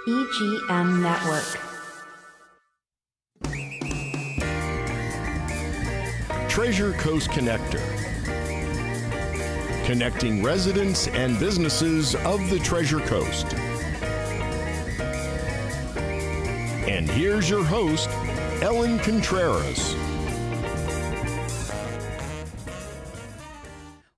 EGM Network. Treasure Coast Connector. Connecting residents and businesses of the Treasure Coast. And here's your host, Ellen Contreras.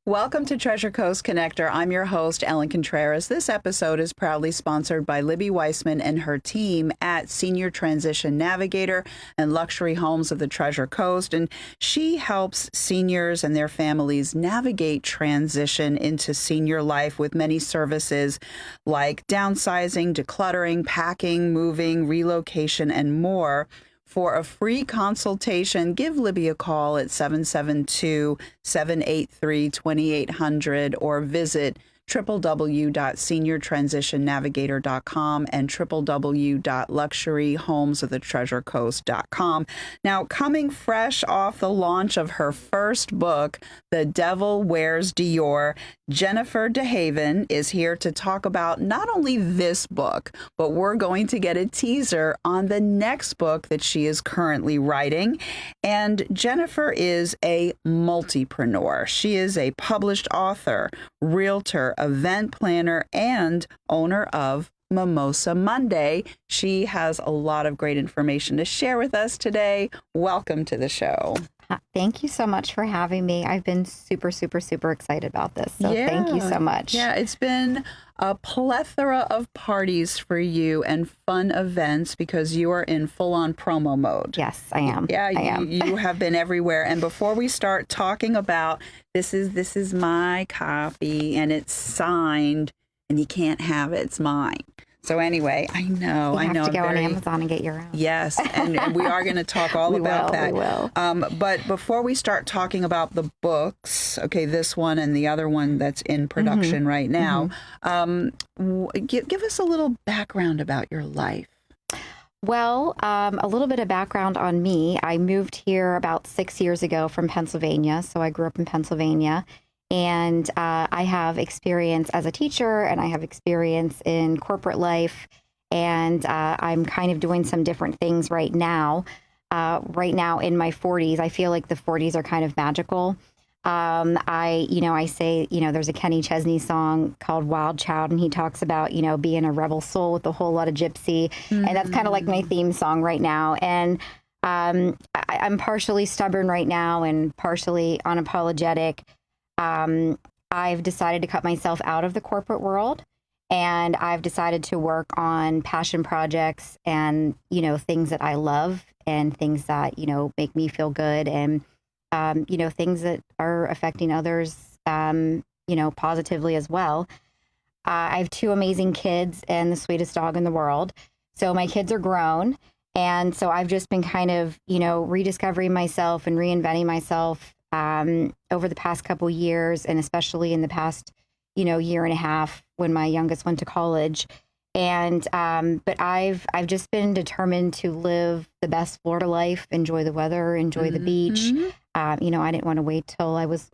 Welcome to Treasure Coast Connector. I'm your host, Ellen Contreras. This episode is proudly sponsored by Libby Weissman and her team at Senior Transition Navigator and Luxury Homes of the Treasure Coast. And she helps seniors and their families navigate transition into senior life with many services like downsizing, decluttering, packing, moving, relocation, and more. For a free consultation, give Libby a call at 772-783-2800 or visit www.seniortransitionnavigator.com and www.luxuryhomesoftheTreasureCoast.com. Now, coming fresh off the launch of her first book, The Devil Wears Dior, Jennifer DeHaven is here to talk about not only this book, but we're going to get a teaser on the next book that she is currently writing. And Jennifer is a multipreneur. She is a published author, realtor, event planner, and owner of Mimosa Monday. She has a lot of great information to share with us today. Welcome to the show. Thank you so much for having me. I've been super excited about this. So thank you so much. Yeah, it's been a plethora of parties for you and fun events because you are in full-on promo mode. Yes, I am. Yeah, I am. You have been everywhere. And before we start talking about this is my copy and it's signed and you can't have it, it's mine. So anyway, I know. You have to go on Amazon and get your own. Yes, and we are going to talk all about that. We will. But before we start talking about the books, okay, this one and the other one that's in production right now, give us a little background about your life. Well, a little bit of background on me. I moved here about 6 years ago from Pennsylvania. So I grew up in Pennsylvania. And I have experience as a teacher and I have experience in corporate life. And I'm kind of doing some different things right now. Right now in my 40s, I feel like the 40s are kind of magical. I say, there's a Kenny Chesney song called Wild Child, and he talks about, being a rebel soul with a whole lot of gypsy. And that's kind of like my theme song right now. And I'm partially stubborn right now and partially unapologetic. I've decided to cut myself out of the corporate world, and I've decided to work on passion projects and, things that I love and things that, make me feel good and, things that are affecting others, positively as well. I have two amazing kids and the sweetest dog in the world. So my kids are grown. And so I've just been kind of, rediscovering myself and reinventing myself over the past couple years, and especially in the past, year and a half when my youngest went to college. And but I've just been determined to live the best Florida life, enjoy the weather, enjoy the beach. I didn't want to wait till I was,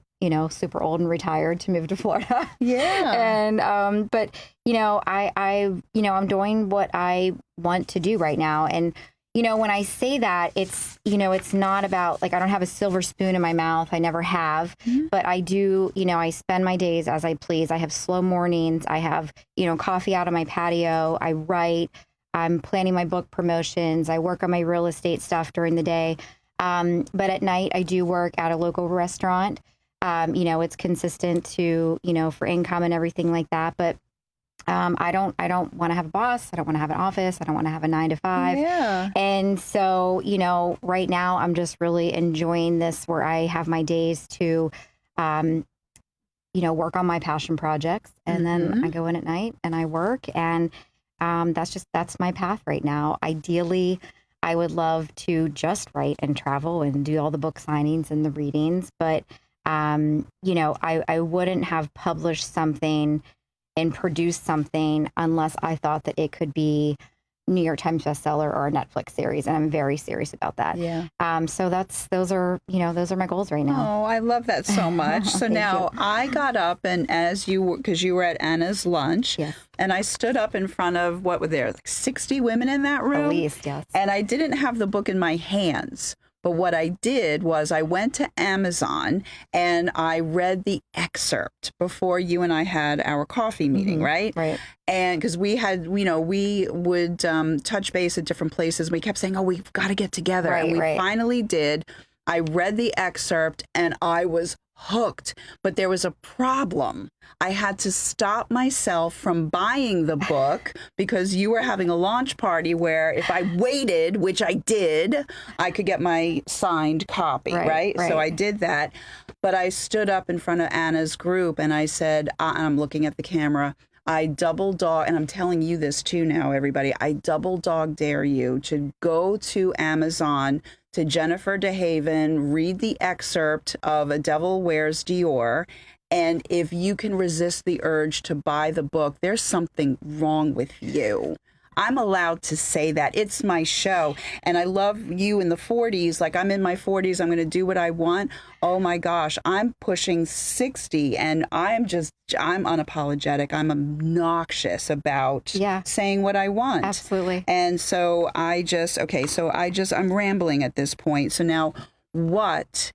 super old and retired to move to Florida. Yeah. And but I'm doing what I want to do right now. And when I say that, it's, it's not about like, I don't have a silver spoon in my mouth. I never have, but I do, I spend my days as I please. I have slow mornings. I have, coffee out on my patio. I write. I'm planning my book promotions. I work on my real estate stuff during the day. But at night I do work at a local restaurant. It's consistent to, for income and everything like that. But I don't want to have a boss. I don't want to have an office. I don't want to have a 9 to 5. Yeah. And so, right now I'm just really enjoying this where I have my days to, work on my passion projects. And then I go in at night and I work. And that's my path right now. Ideally, I would love to just write and travel and do all the book signings and the readings. But, I wouldn't have published something and produce something unless I thought that it could be New York Times bestseller or a Netflix series, and I'm very serious about that. Yeah. So those are my goals right now. Oh, I love that so much. So now I got up, and because you were at Anna's lunch, Yes. and I stood up in front of, what were there, like 60 women in that room? At least, yes. And I didn't have the book in my hands. But what I did was I went to Amazon and I read the excerpt before you and I had our coffee meeting, right? Right. And because we had, we would touch base at different places. We kept saying, oh, we've got to get together. Right, and we right. finally did. I read the excerpt and I was hooked. But there was a problem. I had to stop myself from buying the book because you were having a launch party where if I waited, which I did, I could get my signed copy, right? So I did that. But I stood up in front of Anna's group and I said, I'm looking at the camera, I double dog, and I'm telling you this too now, everybody, I double dog dare you to go to Amazon, to Jennifer DeHaven, read the excerpt of A Devil Wears Dior. And if you can resist the urge to buy the book, there's something wrong with you. I'm allowed to say that. It's my show. And I love you in the 40s. Like, I'm in my 40s. I'm going to do what I want. Oh, my gosh. I'm pushing 60 and I'm unapologetic. I'm obnoxious about saying what I want. Absolutely. And so I'm rambling at this point. So now what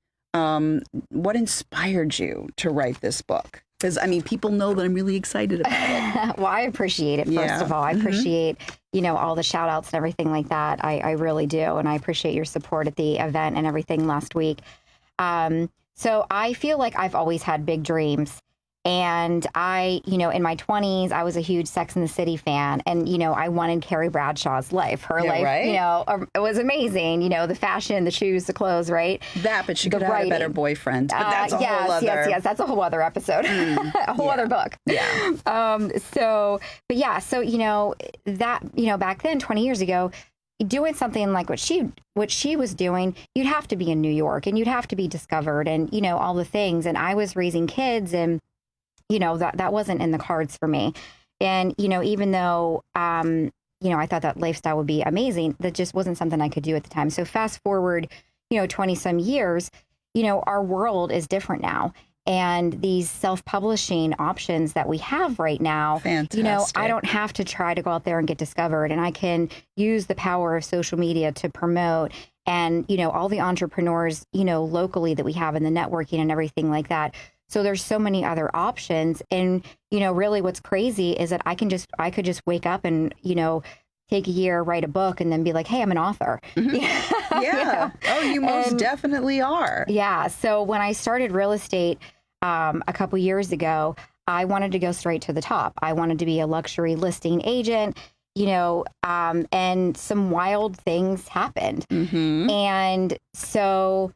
inspired you to write this book? Because, people know that I'm really excited about it. Well, I appreciate it, first of all. I appreciate, all the shout outs and everything like that. I really do. And I appreciate your support at the event and everything last week. So I feel like I've always had big dreams. And I, in my 20s, I was a huge Sex and the City fan. And, I wanted Carrie Bradshaw's life. Her life, right? It was amazing. The fashion, the shoes, the clothes, right? But she could have had a better boyfriend. But that's a whole other... Yes. That's a whole other episode. A whole other book. Yeah. So that, back then, 20 years ago, doing something like what she was doing, you'd have to be in New York and you'd have to be discovered and, all the things. And I was raising kids and, that wasn't in the cards for me. And, even though, I thought that lifestyle would be amazing, that just wasn't something I could do at the time. So fast forward, 20 some years, our world is different now. And these self-publishing options that we have right now, fantastic. I don't have to try to go out there and get discovered. And I can use the power of social media to promote and, all the entrepreneurs, locally that we have in the networking and everything like that. So there's so many other options. And, really what's crazy is that I could just wake up and, take a year, write a book, and then be like, hey, I'm an author. Mm-hmm. Yeah. Oh, you most definitely are. Yeah. So when I started real estate a couple years ago, I wanted to go straight to the top. I wanted to be a luxury listing agent, and some wild things happened. Mm-hmm. And so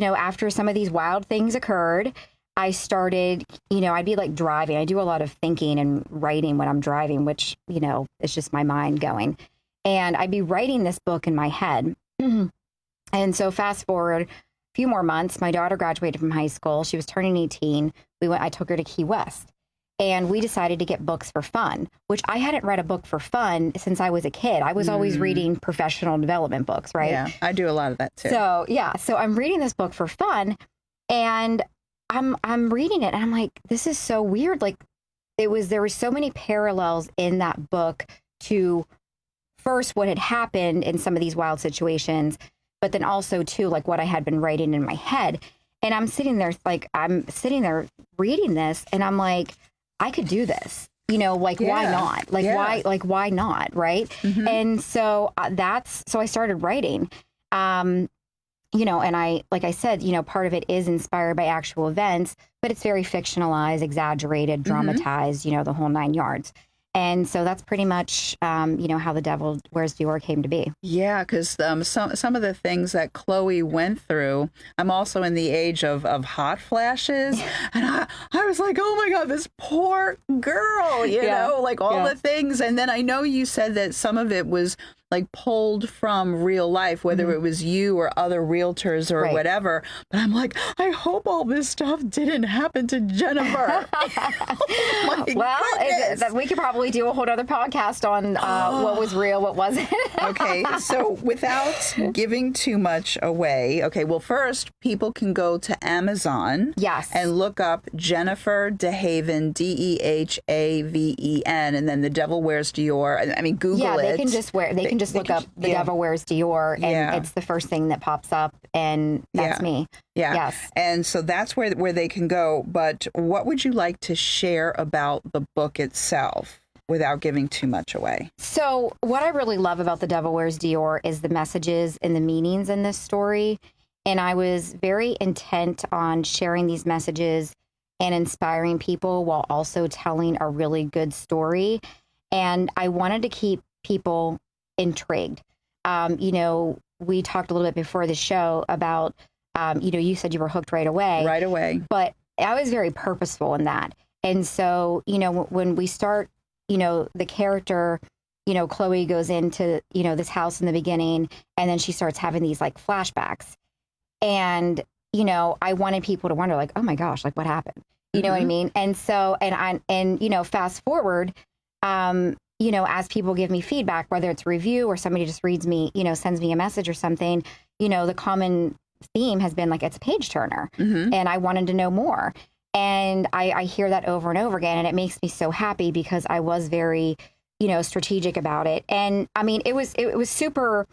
after some of these wild things occurred, I started, I'd be like driving. I do a lot of thinking and writing when I'm driving, which, is just my mind going. And I'd be writing this book in my head. And so fast forward a few more months, my daughter graduated from high school. She was turning 18. I took her to Key West. And we decided to get books for fun, which I hadn't read a book for fun since I was a kid. I was always reading professional development books, right? Yeah, I do a lot of that too. So I'm reading this book for fun, and I'm reading it, and I'm like, this is so weird. Like, there were so many parallels in that book to first what had happened in some of these wild situations, but then also to like what I had been writing in my head. And I'm sitting there reading this, and I'm like, I could do this, why not? Why not? Right. Mm-hmm. And so so I started writing, and like I said, part of it is inspired by actual events, but it's very fictionalized, exaggerated, dramatized, the whole 9 yards. And so that's pretty much, how The Devil Wears Dior came to be. Yeah, because some of the things that Chloe went through, I'm also in the age of hot flashes. And I was like, oh my God, this poor girl, you know, like all the things. And then I know you said that some of it was like pulled from real life, whether it was you or other realtors or whatever. But I'm like, I hope all this stuff didn't happen to Jennifer. We could probably do a whole other podcast on what was real, what wasn't. Okay, so without giving too much away, well, first, people can go to Amazon and look up Jennifer DeHaven, DeHaven, and then The Devil Wears Dior. I mean, Google it. They can just look up The Devil Wears Dior, and it's the first thing that pops up, and that's me. Yeah. Yes. And so that's where they can go. But what would you like to share about the book itself without giving too much away? So what I really love about The Devil Wears Dior is the messages and the meanings in this story. And I was very intent on sharing these messages and inspiring people while also telling a really good story. And I wanted to keep people intrigued. We talked a little bit before the show about, you said you were hooked right away. Right away. But I was very purposeful in that. And so, when we start, the character, Chloe goes into, this house in the beginning, and then she starts having these like flashbacks. And, I wanted people to wonder like, oh my gosh, like what happened? You know what I mean? And so, fast forward, as people give me feedback, whether it's a review or somebody just reads me, sends me a message or something, the common theme has been like, it's a page turner. And I wanted to know more. And I hear that over and over again. And it makes me so happy because I was very, strategic about it. And I mean, it was super,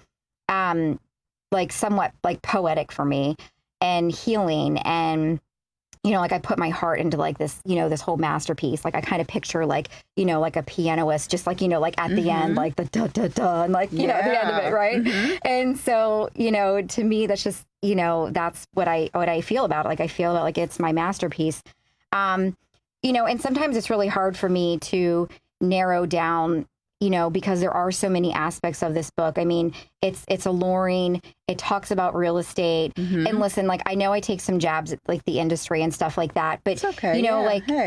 like somewhat like poetic for me and healing. And, like I put my heart into like this, this whole masterpiece. Like I kind of picture like, like a pianist, just like, like at the end, like the da, da, da, and like, the end of it. Right. And so, to me, that's just, that's what I feel about it. Like I feel that like it's my masterpiece. And sometimes it's really hard for me to narrow down, because there are so many aspects of this book. I mean, it's alluring. It talks about real estate. And listen, like I know I take some jabs at like the industry and stuff like that, but it's okay.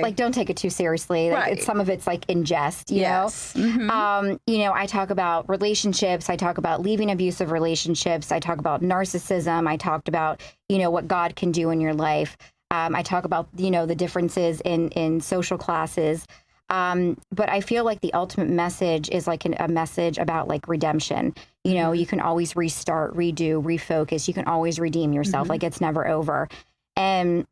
Like don't take it too seriously. Like some of it's like in jest, you know. I talk about relationships. I talk about leaving abusive relationships. I talk about narcissism. I talked about, what God can do in your life. I talk about, the differences in social classes. But I feel like the ultimate message is like a message about like redemption. You can always restart, redo, refocus. You can always redeem yourself. Like it's never over. And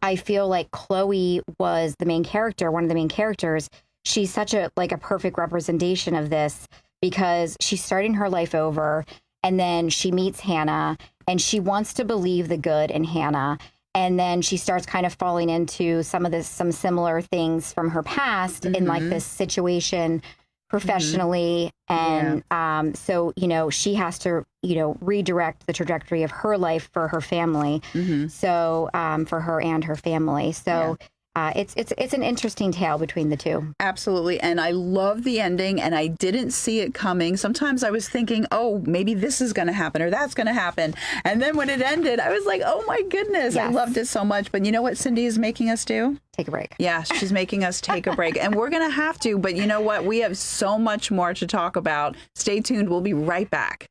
I feel like Chloe was the main character, one of the main characters. She's such a perfect representation of this because she's starting her life over and then she meets Hannah and she wants to believe the good in Hannah. And then she starts kind of falling into some similar things from her past in like this situation professionally. And so, she has to, redirect the trajectory of her life for her family. So for her and her family. So it's an interesting tale between the two. Absolutely. And I love the ending and I didn't see it coming. Sometimes I was thinking, oh, maybe this is going to happen or that's going to happen. And then when it ended, I was like, oh my goodness, I loved it so much. But you know what Cindy is making us do? Take a break. Yeah, she's making us take a break. And we're going to have to. But you know what? We have so much more to talk about. Stay tuned. We'll be right back.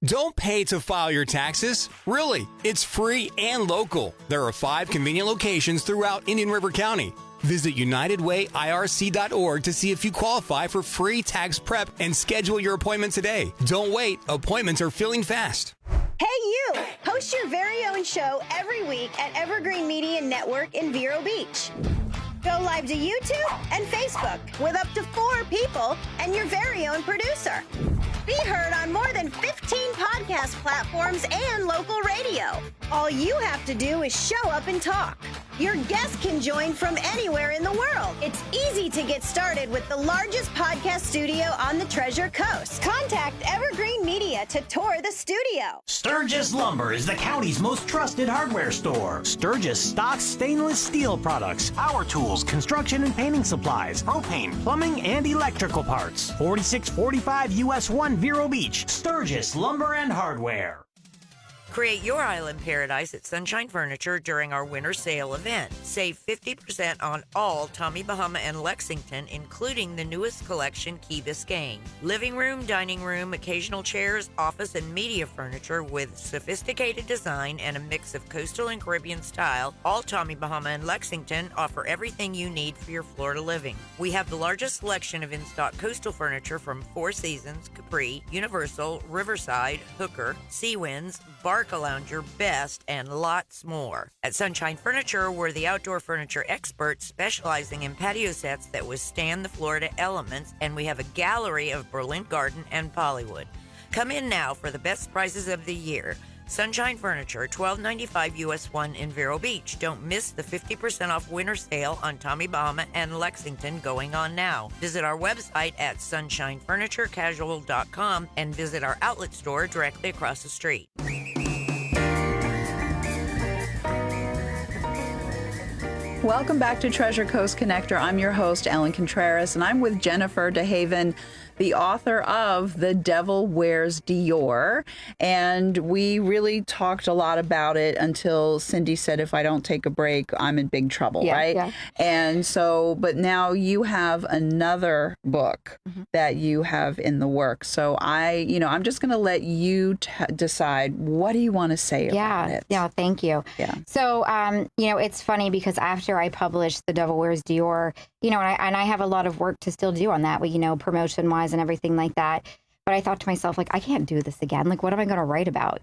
Don't pay to file your taxes. Really, it's free and local. There are 5 convenient locations throughout Indian River County. Visit UnitedWayIRC.org to see if you qualify for free tax prep and schedule your appointment today. Don't wait. Appointments are filling fast. Hey, you! Host your very own show every week at Evergreen Media Network in Vero Beach. Go live to YouTube and Facebook with up to 4 people and your very own producer. Be heard on more than 15 podcast platforms and local radio. All you have to do is show up and talk. Your guests can join from anywhere in the world. It's easy to get started with the largest podcast studio on the Treasure Coast. Contact Evergreen Media to tour the studio. Sturgis Lumber is the county's most trusted hardware store. Sturgis stocks stainless steel products, power tools, construction and painting supplies, propane, plumbing, and electrical parts. 4645 US 1 Vero Beach, Sturgis Lumber and Hardware. Create your island paradise at Sunshine Furniture during our winter sale event. Save 50% on all Tommy Bahama and Lexington, including the newest collection, Key Biscayne. Living room, dining room, occasional chairs, office, and media furniture with sophisticated design and a mix of coastal and Caribbean style. All Tommy Bahama and Lexington offer everything you need for your Florida living. We have the largest selection of in-stock coastal furniture from Four Seasons, Capri, Universal, Riverside, Hooker, Sea Winds, Barcalounger, Best, and lots more. At Sunshine Furniture, we're the outdoor furniture experts specializing in patio sets that withstand the Florida elements, and we have a gallery of Berlin Garden and Bollywood. Come in now for the best prices of the year. Sunshine Furniture, $12.95 US 1 in Vero Beach. Don't miss the 50% off winter sale on Tommy Bahama and Lexington going on now. Visit our website at sunshinefurniturecasual.com and visit our outlet store directly across the street. Welcome back to Treasure Coast Connector. I'm your host, Ellen Contreras, and I'm with Jennifer DeHaven, the author of The Devil Wears Dior. And we really talked a lot about it until Cindy said, if I don't take a break, I'm in big trouble, right? Yeah. And so, but now you have another book that you have in the works. So I'm just going to let you decide, what do you want to say about it? Yeah, thank you. Yeah. So, it's funny because after I published The Devil Wears Dior, and I have a lot of work to still do on that, promotion wise and everything like that. But I thought to myself, I can't do this again. What am I going to write about,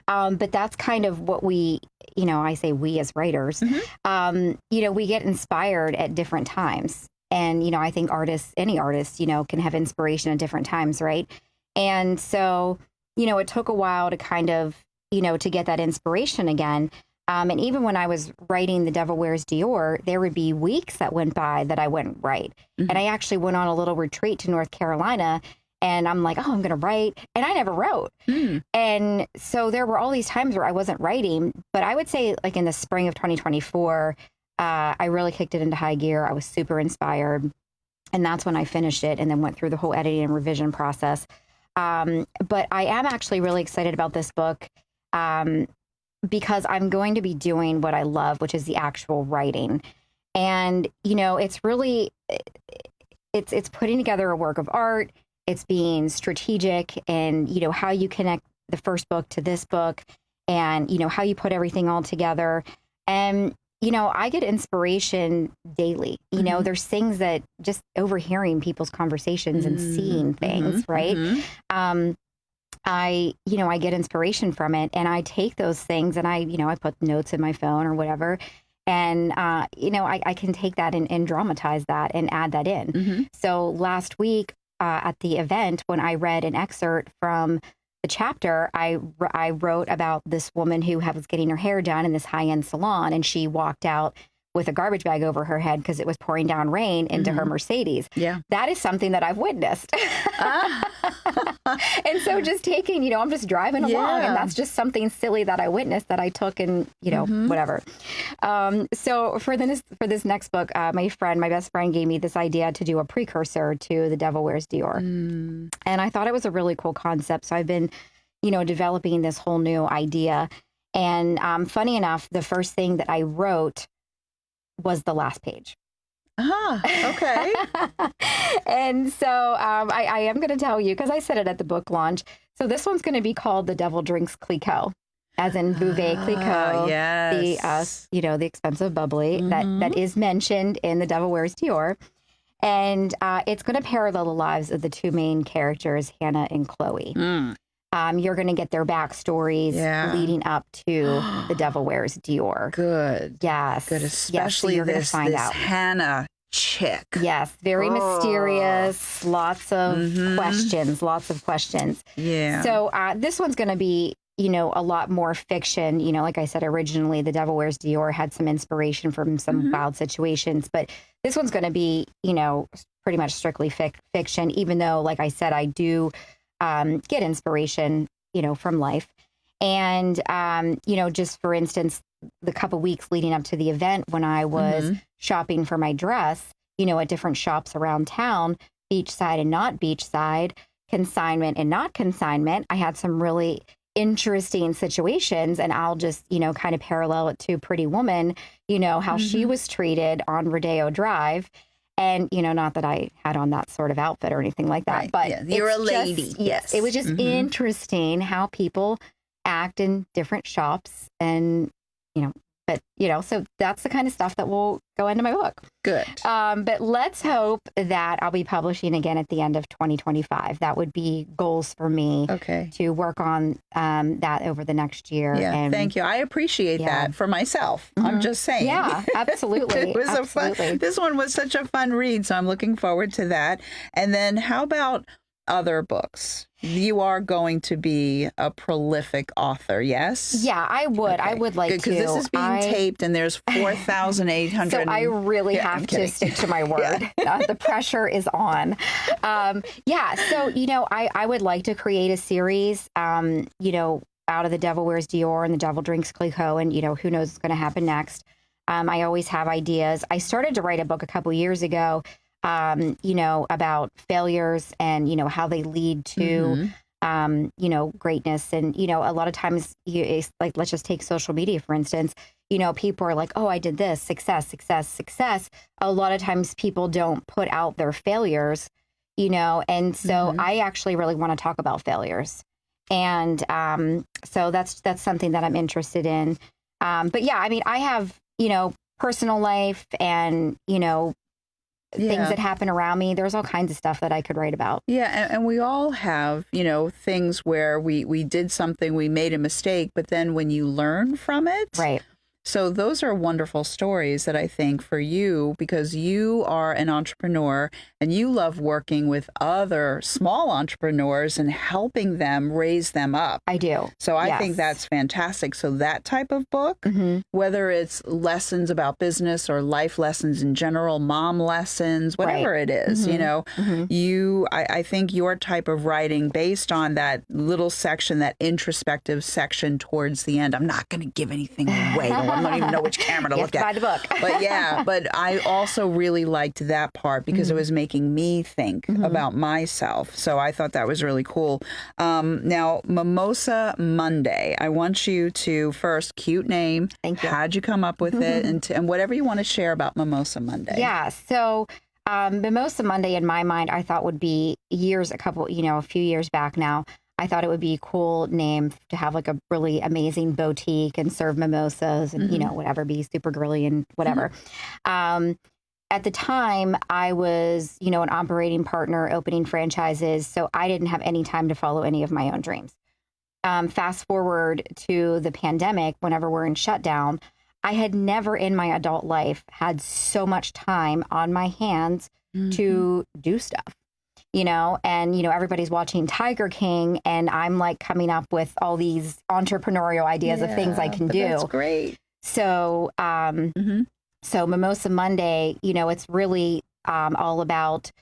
But that's kind of what we, I say we as writers, we get inspired at different times. And, I think any artist, can have inspiration at different times, right? And so, it took a while to kind of, to get that inspiration again. And even when I was writing The Devil Wears Dior, there would be weeks that went by that I wouldn't write. And I actually went on a little retreat to North Carolina, and I'm like, I'm going to write. And I never wrote. And so there were all these times where I wasn't writing. But I would say in the spring of 2024, I really kicked it into high gear. I was super inspired. And that's when I finished it and then went through the whole editing and revision process. But I am actually really excited about this book. Because I'm going to be doing what I love, which is the actual writing. And, it's really, it's putting together a work of art. It's being strategic and, how you connect the first book to this book and, how you put everything all together. And, I get inspiration daily. There's things that just overhearing people's conversations and seeing things, right? I get inspiration from it, and I take those things and I put notes in my phone or whatever. And, I can take that and dramatize that and add that in. So last week at the event, when I read an excerpt from the chapter, I wrote about this woman who was getting her hair done in this high-end salon, and she walked out with a garbage bag over her head because it was pouring down rain into her Mercedes. Yeah. That is something that I've witnessed. And so just taking, I'm just driving along, and that's just something silly that I witnessed that I took and, whatever. So for this next book, my best friend gave me this idea to do a precursor to The Devil Wears Dior. And I thought it was a really cool concept. So I've been, developing this whole new idea. And funny enough, the first thing that I wrote was the last page. Okay. And so I am going to tell you, because I said it at the book launch. So this one's going to be called The Devil Drinks Clicquot, as in Bouvet Clicquot, the expensive bubbly that is mentioned in The Devil Wears Dior. And it's going to parallel the lives of the two main characters, Hannah and Chloe. You're going to get their backstories leading up to The Devil Wears Dior. Good. Yes. Good. Especially so you're going to find out. Hannah chick. Yes. Very mysterious. Lots of questions. Yeah. So this one's going to be, a lot more fiction. Like I said, originally The Devil Wears Dior had some inspiration from some wild situations, but this one's going to be, pretty much strictly fiction, even though, like I said, I do get inspiration, from life. And, just for instance, the couple weeks leading up to the event when I was shopping for my dress, at different shops around town, beachside and not beachside, consignment and not consignment, I had some really interesting situations, and I'll just, kind of parallel it to Pretty Woman, how she was treated on Rodeo Drive. And, not that I had on that sort of outfit or anything like that, Right. but Yeah. You're a lady. Just, yes. It was just interesting how people act in different shops and, so that's the kind of stuff that will go into my book. Good. But let's hope that I'll be publishing again at the end of 2025. That would be goals for me to work on that over the next year. Yeah, and, thank you. I appreciate that for myself. I'm just saying. Yeah, absolutely. It was this one was such a fun read, so I'm looking forward to that. And then how about other books? You are going to be a prolific author, yes? Yeah, I would. Okay. I would like to. Because this is being taped and there's 4,800. So I really have to stick to my word. The pressure is on. So, I would like to create a series, out of the Devil Wears Dior and the Devil Drinks Clicquot, and, who knows what's going to happen next. I always have ideas. I started to write a book a couple years ago, about failures and, how they lead to, greatness. And, a lot of times, like, let's just take social media, for instance, people are like, oh, I did this, success, success, success. A lot of times people don't put out their failures, and so I actually really want to talk about failures. And so that's something that I'm interested in. But yeah, I mean, I have, personal life and, things that happen around me. There's all kinds of stuff that I could write about. Yeah, and we all have, things where we did something, we made a mistake, but then when you learn from it. Right. So those are wonderful stories that I think for you, because you are an entrepreneur and you love working with other small entrepreneurs and helping them raise them up. I do. So I think that's fantastic. So that type of book, whether it's lessons about business or life lessons in general, mom lessons, whatever it is, I think your type of writing based on that little section, that introspective section towards the end, I'm not going to give anything away. I don't even know which camera to look at. Buy the book. But I also really liked that part because it was making me think about myself. So I thought that was really cool. Now, Mimosa Monday, I want you to first, cute name. Thank you. How'd you come up with it? And whatever you want to share about Mimosa Monday. Yeah. So Mimosa Monday, in my mind, I thought would be a few years back now. I thought it would be a cool name to have like a really amazing boutique and serve mimosas and, whatever, be super girly and whatever. At the time, I was, an operating partner opening franchises, so I didn't have any time to follow any of my own dreams. Fast forward to the pandemic, whenever we're in shutdown, I had never in my adult life had so much time on my hands to do stuff. Everybody's watching Tiger King, and I'm like coming up with all these entrepreneurial ideas of things I can do. That's great. So, so Mimosa Monday, it's really all about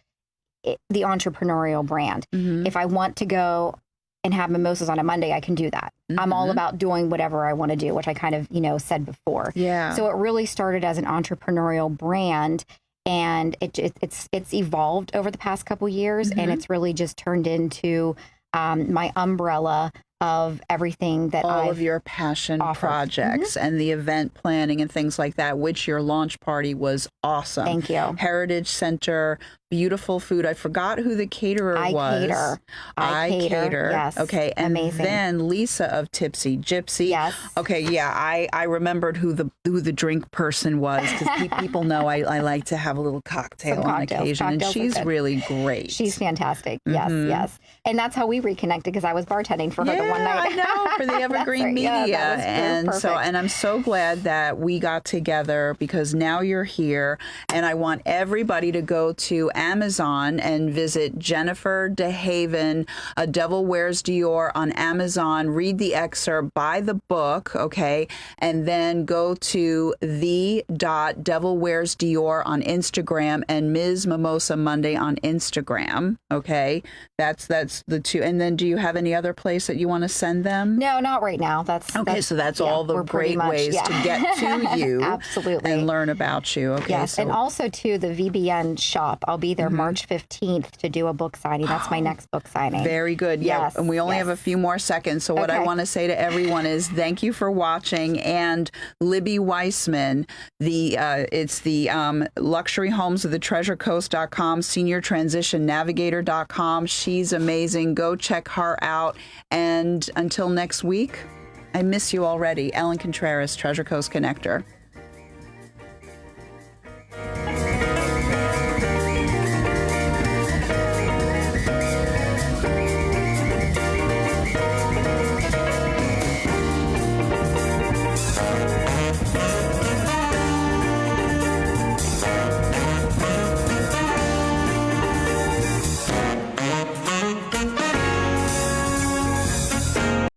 the entrepreneurial brand. If I want to go and have mimosas on a Monday, I can do that. I'm all about doing whatever I want to do, which I kind of, said before. Yeah. So it really started as an entrepreneurial brand. And it's evolved over the past couple years, and it's really just turned into my umbrella of everything that all of your passion projects and the event planning and things like that, which your launch party was awesome. Thank you. Heritage Center, beautiful food. I forgot who the caterer was. I cater. Yes. Okay. And amazing. then Lisa of Tipsy Gypsy. Yes. Okay. Yeah. I remembered who the drink person was, because people know I like to have a little cocktail on occasion, and she's really great. She's fantastic. Yes. Yes. And that's how we reconnected, because I was bartending for her the one night. I know, for the Evergreen Media. Yeah, and I'm so glad that we got together, because now you're here, and I want everybody to go to Amazon and visit Jennifer DeHaven, A Devil Wears Dior on Amazon. Read the excerpt, buy the book, okay, and then go to the.devilwearsdior on Instagram and Ms. Mimosa Monday on Instagram, okay? That's the two. And then do you have any other place that you want to send them? No, not right now. That's all the great ways to get to you. Absolutely. And learn about you. Okay. Yes, and also to the VBN shop. I'll be there March 15th to do a book signing. That's my next book signing. Very good. Yeah. Yes, And we only have a few more seconds. So what I Okay. want to say to everyone is thank you for watching. And Libby Weissman, it's the luxury homes of the treasurecoast.com, seniortransitionnavigator.com. She's amazing. Go check her out. And until next week, I miss you already. Ellen Contreras, Treasure Coast Connector.